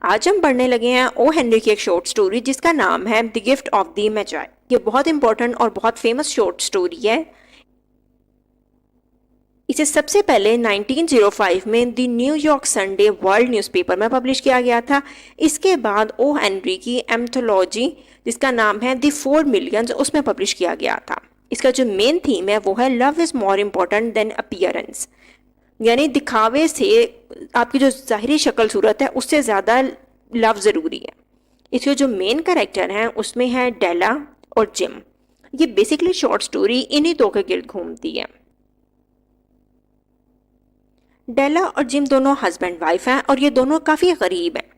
आज हम पढ़ने लगे हैं ओ हेनरी की एक शॉर्ट स्टोरी जिसका नाम है द गिफ्ट ऑफ द मैजाई। ये बहुत इंपॉर्टेंट और बहुत फेमस शॉर्ट स्टोरी है। इसे सबसे पहले 1905 में the New York Sunday world newspaper में पब्लिश किया गया था। इसके बाद ओ हेनरी की एंथोलॉजी जिसका नाम है द 4 मिलियंस उसमें पब्लिश किया गया था। इसका जो मेन थीम है वो है love is more important then appearance, यानी दिखावे से आपकी जो ज़ाहिरी शक्ल सूरत है उससे ज़्यादा लव ज़रूरी है। इसके जो मेन कैरेक्टर हैं उसमें है डेला और जिम। ये बेसिकली शॉर्ट स्टोरी इन्हीं दो के गिर्द घूमती है। डेला और जिम दोनों हस्बैंड वाइफ हैं और ये दोनों काफ़ी गरीब हैं।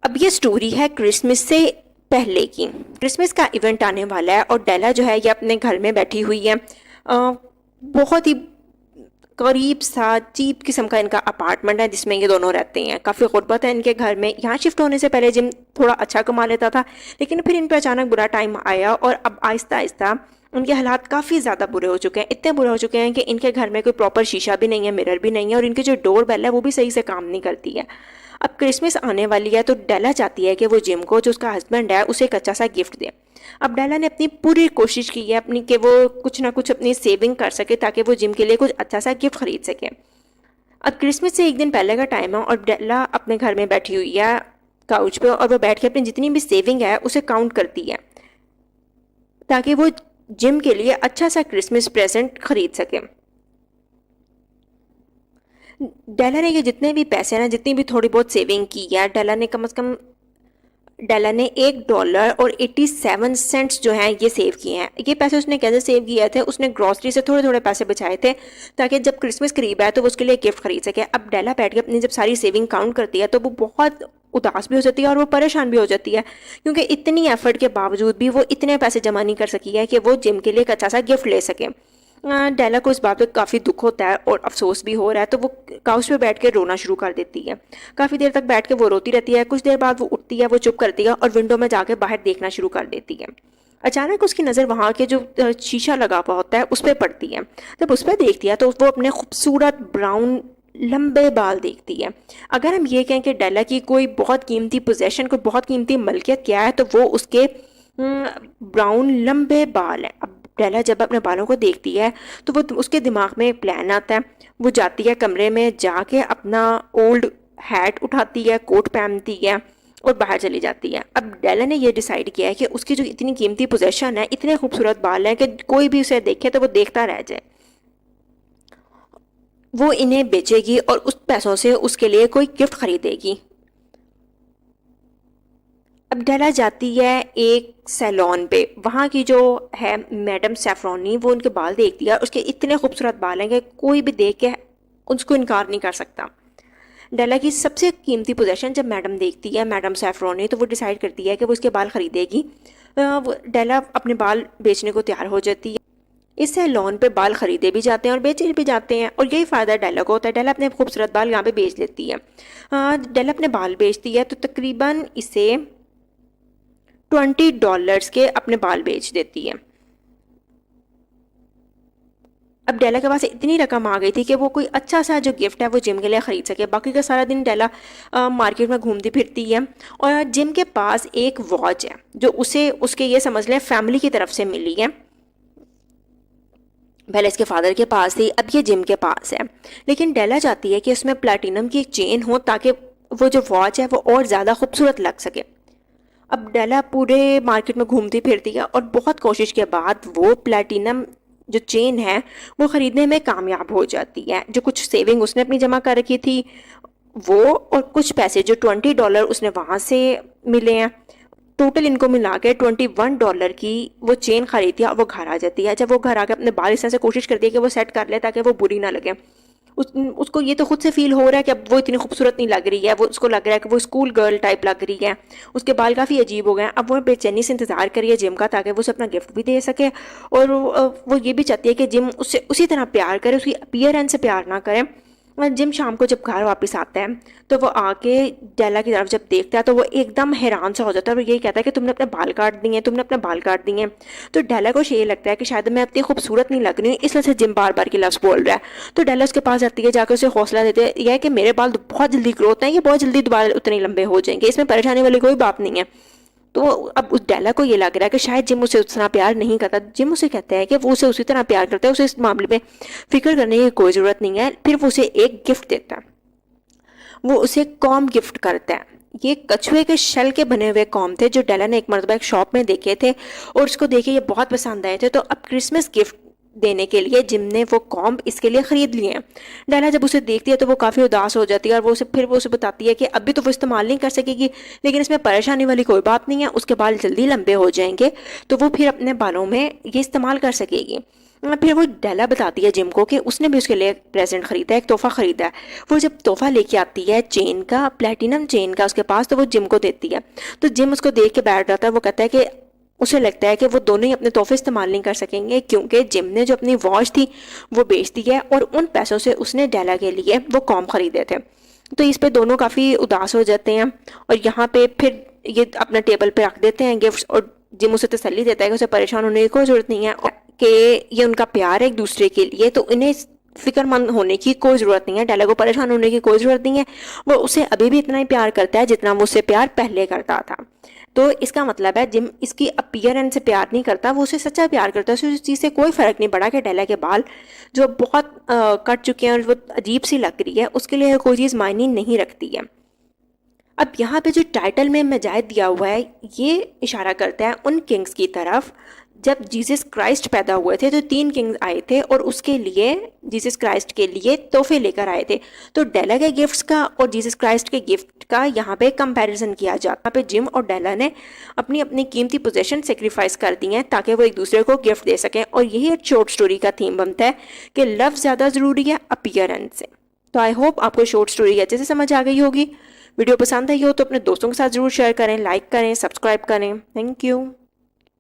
अब ये स्टोरी है क्रिसमस से पहले की। क्रिसमस का इवेंट आने वाला है और डेला जो है ये अपने घर में बैठी हुई है। बहुत ही करीब सा चीप किस्म का इनका अपार्टमेंट है जिसमें ये दोनों रहते हैं। काफ़ी गुर्बत है इनके घर में। यहाँ शिफ्ट होने से पहले जिम थोड़ा अच्छा कमा लेता था, लेकिन फिर इन पर अचानक बुरा टाइम आया और अब आहिस्ता आहिस्ता उनके हालात काफ़ी ज़्यादा बुरे हो चुके हैं। इतने बुरे हो चुके हैं कि इनके घर में कोई प्रॉपर शीशा भी नहीं है, मिरर भी नहीं है और इनकी जो डोर बेल है वो भी सही से काम नहीं करती है। अब क्रिसमस आने वाली है तो डेला चाहती है कि वो जिम को, जो उसका हस्बैंड है, उसे एक अच्छा सा गिफ्ट दे। अब डेला ने अपनी पूरी कोशिश की है अपनी कि वो कुछ ना कुछ अपनी सेविंग कर सके ताकि वो जिम के लिए कुछ अच्छा सा गिफ्ट खरीद सके। अब क्रिसमस से एक दिन पहले का टाइम है और डेला अपने घर में बैठी हुई है काउच पे और वो बैठ के अपनी जितनी भी सेविंग है उसे काउंट करती है ताकि वो जिम के लिए अच्छा सा क्रिसमस प्रेजेंट खरीद सके। डेला ने ये जितने भी पैसे हैं ना, जितनी भी थोड़ी बहुत सेविंग की है, डेला ने कम से कम $1.87 जो हैं ये सेव किए हैं। ये पैसे उसने कैसे सेव किए थे? उसने ग्रॉसरी से थोड़े थोड़े पैसे बचाए थे ताकि जब क्रिसमस करीब आए तो वो उसके लिए गिफ्ट खरीद सके। अब डेला बैठ के अपनी जब सारी सेविंग काउंट करती है तो वो बहुत उदास भी हो जाती है और वो परेशान भी हो जाती है क्योंकि इतनी एफर्ट के बावजूद भी वो इतने पैसे जमा नहीं कर सकी है कि वो जिम के लिए एक अच्छा सा गिफ्ट ले सके। डेला को इस बात पे काफ़ी दुख होता है और अफसोस भी हो रहा है तो वो काउच पे बैठ के रोना शुरू कर देती है। काफ़ी देर तक बैठ के वो रोती रहती है। कुछ देर बाद वो उठती है, वो चुप करती है और विंडो में जाके बाहर देखना शुरू कर देती है। अचानक उसकी नज़र वहाँ के जो शीशा लगा हुआ होता है उस पर पड़ती है। जब उस पर देखती है तो वो अपने खूबसूरत ब्राउन लंबे बाल देखती है। अगर हम ये कहें कि डेला की कोई बहुत कीमती पोजेशन, कोई बहुत कीमती मलकियत क्या है तो वो उसके ब्राउन लंबे बाल हैं। अब डेला जब अपने बालों को देखती है तो वो उसके दिमाग में एक प्लान आता है। वो जाती है कमरे में, जाके अपना ओल्ड हैट उठाती है, कोट पहनती है और बाहर चली जाती है। अब डेला ने ये डिसाइड किया है कि उसकी जो इतनी कीमती पोजेशन है, इतने खूबसूरत बाल हैं कि कोई भी उसे देखे तो वो देखता रह जाए। वो इन्हें बेचेगी और उस पैसों से उसके लिए कोई गिफ्ट खरीदेगी। अब डेला जाती है एक सैलून पे। वहाँ की जो है मैडम सैफरोनी, वो उनके बाल देखती है। उसके इतने खूबसूरत बाल हैं कि कोई भी देख के उसको इनकार नहीं कर सकता। डेला की सबसे कीमती पोजीशन जब मैडम देखती है, मैडम सैफरोनी, तो वो डिसाइड करती है कि वो उसके बाल ख़रीदेगी। डेला अपने बाल बेचने को तैयार हो जाती है। इस सैलून पे बाल खरीदे भी जाते हैं और बेचे भी जाते हैं और यही फ़ायदा डेला को होता है। डेला अपने खूबसूरत बाल यहाँ पे बेच लेती है। डेला अपने बाल बेचती है तो तकरीबन इसे $20 के अपने बाल बेच देती है। अब डेला के पास इतनी रकम आ गई थी कि वो कोई अच्छा सा जो गिफ्ट है वो जिम के लिए ख़रीद सके। बाकी का सारा दिन डेला मार्केट में घूमती फिरती है और जिम के पास एक वॉच है जो उसे उसके ये समझ लें फैमिली की तरफ से मिली है। पहले इसके फादर के पास थी, अब ये जिम के पास है। लेकिन डेला चाहती है कि उसमें प्लैटिनम की एक चेन हो ताकि वो जो वॉच है वो और ज़्यादा खूबसूरत लग सके। अब डेला पूरे मार्केट में घूमती फिरती है और बहुत कोशिश के बाद वो प्लैटिनम जो चेन है वो ख़रीदने में कामयाब हो जाती है। जो कुछ सेविंग उसने अपनी जमा कर रखी थी वो और कुछ पैसे जो $20 उसने वहाँ से मिले हैं, टोटल इनको मिला के $21 की वो चेन खरीदती है और वो घर आ जाती है। जब वो घर आकर अपने बाल इस तरह से कोशिश करती है कि वो सेट कर ले ताकि वो बुरी ना लगे। उसको ये तो खुद से फील हो रहा है कि अब वो इतनी खूबसूरत नहीं लग रही है। वो उसको लग रहा है कि वो स्कूल गर्ल टाइप लग रही है। उसके बाल काफ़ी अजीब हो गए हैं। अब वो बेचैनी से इंतज़ार करिए जिम का ताकि वो उसे अपना गिफ्ट भी दे सके और वो ये भी चाहती है कि जिम उससे उसी तरह प्यार करे, उसकी अपीयरेंस से प्यार ना करे जिम शाम को जब घर वापस आता है तो वो आके डेला की तरफ जब देखता है तो वो एकदम हैरान सा हो जाता है और यही कहता है कि तुमने अपने बाल काट दिए, तुमने अपने बाल काट दिए। तो डेला को ये लगता है कि शायद मैं इतनी खूबसूरत नहीं लग रही हूँ, इसलिए से जिम बार बार के लफ्ज़ बोल रहा है। तो डेला उसके पास जाती है, जाकर उसे हौसला देते हैं यह है कि मेरे बाल बहुत जल्दी ग्रोथ हैं, ये बहुत जल्दी दोबारा उतने लंबे हो जाएंगे, इसमें परेशानी वाली कोई बात नहीं है। तो अब उस डेला को ये लग रहा है कि शायद जिम उसे उतना प्यार नहीं करता। जिम उसे कहता है कि वो उसे उसी तरह प्यार करता है, उसे इस मामले में फिक्र करने की कोई ज़रूरत नहीं है। फिर वो उसे एक गिफ्ट देता है, वो उसे कॉम गिफ्ट करता है। ये कछुए के शल के बने हुए कॉम थे जो डेला ने एक मरतबा एक शॉप में देखे थे और उसको देखे ये बहुत पसंद आए थे। तो अब क्रिसमस गिफ्ट देने के लिए जिम ने वो कॉम्ब इसके लिए ख़रीद लिए हैं। डेला जब उसे देखती है तो वो काफ़ी उदास हो जाती है और वो उसे बताती है कि अभी तो वो इस्तेमाल नहीं कर सकेगी, लेकिन इसमें परेशानी वाली कोई बात नहीं है, उसके बाल जल्दी लंबे हो जाएंगे तो वो फिर अपने बालों में ये इस्तेमाल कर सकेगी। फिर वो डेला बताती है जिम को कि उसने भी उसके लिए प्रेजेंट ख़रीदा है, एक तोहफ़ा ख़रीदा है। वो जब तोहफ़ा लेके आती है चेन का, प्लेटिनम चेन का उसके पास, तो वो जिम को देती है। तो जिम उसको देख के बैठ जाता है। वो कहता है कि उसे लगता है कि वो दोनों ही अपने तोहफे इस्तेमाल नहीं कर सकेंगे क्योंकि जिम ने जो अपनी वॉच थी वो बेच दी है और उन पैसों से उसने डेला के लिए वो कॉम ख़रीदे थे। तो इस पे दोनों काफ़ी उदास हो जाते हैं और यहाँ पे फिर ये अपना टेबल पे रख देते हैं गिफ्ट्स और जिम उसे तसल्ली देता है कि उसे परेशान होने की कोई ज़रूरत नहीं है कि ये उनका प्यार है एक दूसरे के लिए, तो इन्हें फिक्रमंद होने की कोई ज़रूरत नहीं है, डेला को परेशान होने की कोई ज़रूरत नहीं है। वो उसे अभी भी इतना ही प्यार करता है जितना वो उससे प्यार पहले करता था। तो इसका मतलब है जिम इसकी अपीयरेंस से प्यार नहीं करता, वो उसे सच्चा प्यार करता है। उसे उस चीज़ से कोई फ़र्क नहीं पड़ा कि डेला के बाल जो बहुत कट चुके हैं और वो अजीब सी लग रही है, उसके लिए कोई चीज़ मायने नहीं रखती है। अब यहाँ पे जो टाइटल में मजायद दिया हुआ है ये इशारा करता है उन किंग्स की तरफ जब जीसस क्राइस्ट पैदा हुए थे तो 3 किंग्स आए थे और उसके लिए जीसस क्राइस्ट के लिए तोहफे लेकर आए थे। तो डेला के गिफ्ट्स का और जीसस क्राइस्ट के गिफ्ट का यहाँ पे कंपैरिजन किया जाता है। यहाँ पे जिम और डेला ने अपनी अपनी कीमती पोजेशन सेक्रीफाइस कर दी हैं ताकि वो एक दूसरे को गिफ्ट दे सकें और यही एक शॉर्ट स्टोरी का थीम बनता है कि लव ज़्यादा ज़रूरी है अपीयरेंस से। तो आई होप आपको शॉर्ट स्टोरी अच्छे से समझ आ गई होगी। वीडियो पसंद आई हो तो अपने दोस्तों के साथ ज़रूर शेयर करें, लाइक करें, सब्सक्राइब करें। Thank you.